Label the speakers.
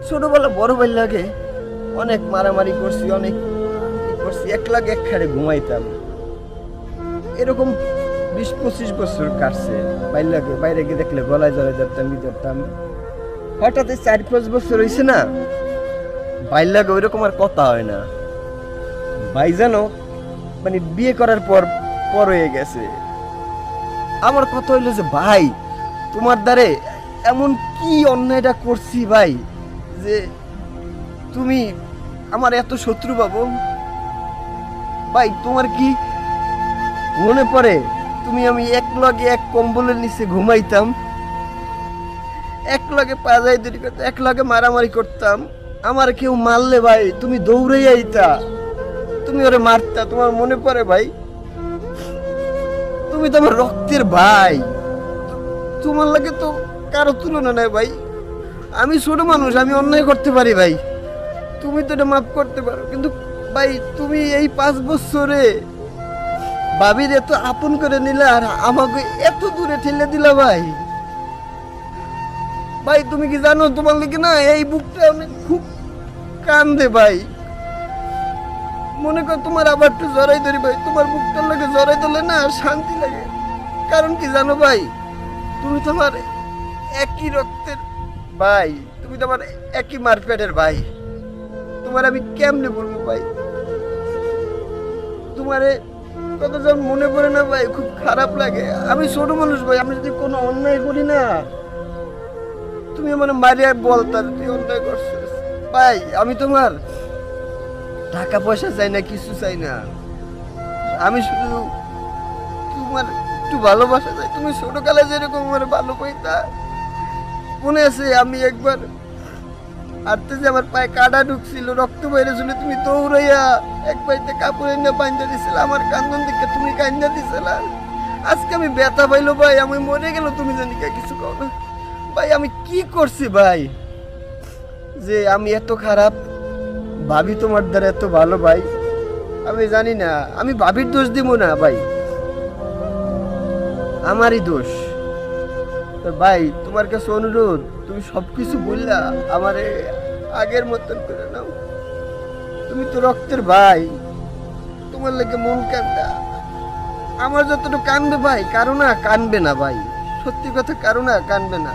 Speaker 1: ছোটবেলা বড় ভাই লাগে অনেক মারামারি করছি, অনেক করছি, এক লাগে এক খাড়ে ঘুমাইতাম। এরকম 20-25 বছর কাটছে। বাইর লাগে বাইরে গিয়ে দেখলে গলায় জড়াই ধরতাম, ধরতাম। হঠাৎ 4-5 বছর হয়েছে না, বাইর লাগে ওইরকম আর কথা হয় না। ভাই জানো, মানে বিয়ে করার পর পর হয়ে গেছে। আমার কথা হইলো যে ভাই, তোমার দ্বারে এমন কি অন্যায়টা করছি ভাই, যে তুমি আমার এত শত্রু পাবো? ভাই তোমার কি মনে পড়ে তুমি আমি এক লগে এক কম্বলের নিচে ঘুমাইতাম, এক লগে পাজাই তৈরি করতাম, এক লগে মারামারি করতাম। আমার কেউ মারলে ভাই তুমি দৌড়ে আইতা, তুমি ওরে মারতা। তোমার মনে পড়ে ভাই? তুমি তো আমার রক্তের ভাই, তোমার লাগে তো কারো তুলনা নাই ভাই। আমি ছোট মানুষ, আমি অন্যায় করতে পারি ভাই, তুমি তো এটা মাফ করতে পারো। কিন্তু ভাই তুমি এই 5 বছরে ভাবির এত আপন করে নিলে আর আমাকে এত দূরে ঠেলে দিলা ভাই। ভাই তুমি কি জানো, তোমার লাগে না এই বুকটা অনেক খুব কান্দে ভাই। মনে কর তোমার আবার একটু জড়াই ধরি ভাই, তোমার বুকটার লাগে জড়াই ধরলে না শান্তি লাগে। কারণ কি জানো ভাই, তুমি তো আমার একই রক্তের ভাই, তুমি তো আমার একই মারপেটের ভাই। তোমার আমি কেমনে বলবো ভাই, তোমারে কত যখন মনে পড়ে না ভাই খুব খারাপ লাগে। আমি ছোট মানুষ ভাই, আমি যদি কোনো অন্যায় করি না, তুমি আমার মারিয়া বলতা তুই অন্যায় করছিস। ভাই আমি তোমার টাকা পয়সা চাই না, কিছু চাই না, আমি শুধু তোমার একটু ভালোবাসা চাই। তুমি ছোটকালে যেরকম আমার ভালো পাইতা, মনে আছে আমি একবার হাঁটতে যে আমার পায়ে কাটা ঢুকছিল, রক্ত বেরিয়েছিল, তুমি দৌড়াইয়া এক পাইতে কাপড় এনে বান্ধা দিছিল, আমার কান্দন দিকে তুমি কান্দা দিছিল। আজকে আমি ব্যথা পাইলো ভাই, আমি মরে গেল, তুমি জানি কিছু কও না ভাই। আমি কি করছি ভাই যে আমি এত খারাপ? ভাবি তোমার দ্বারা এত ভালো ভাই, আমি জানি না। আমি ভাবির দোষ দিব না ভাই, আমারই দোষ। তো ভাই তোমার কাছে অনুরোধ, তুমি সবকিছু বললা আমারে আগের মতন করে নাও। তুমি তো রক্তের ভাই, তোমার লাগে মন কান্দা আমার যতটুকু কানবে ভাই, কারো না কানবে না ভাই, সত্যি কথা, কারো না কানবে না।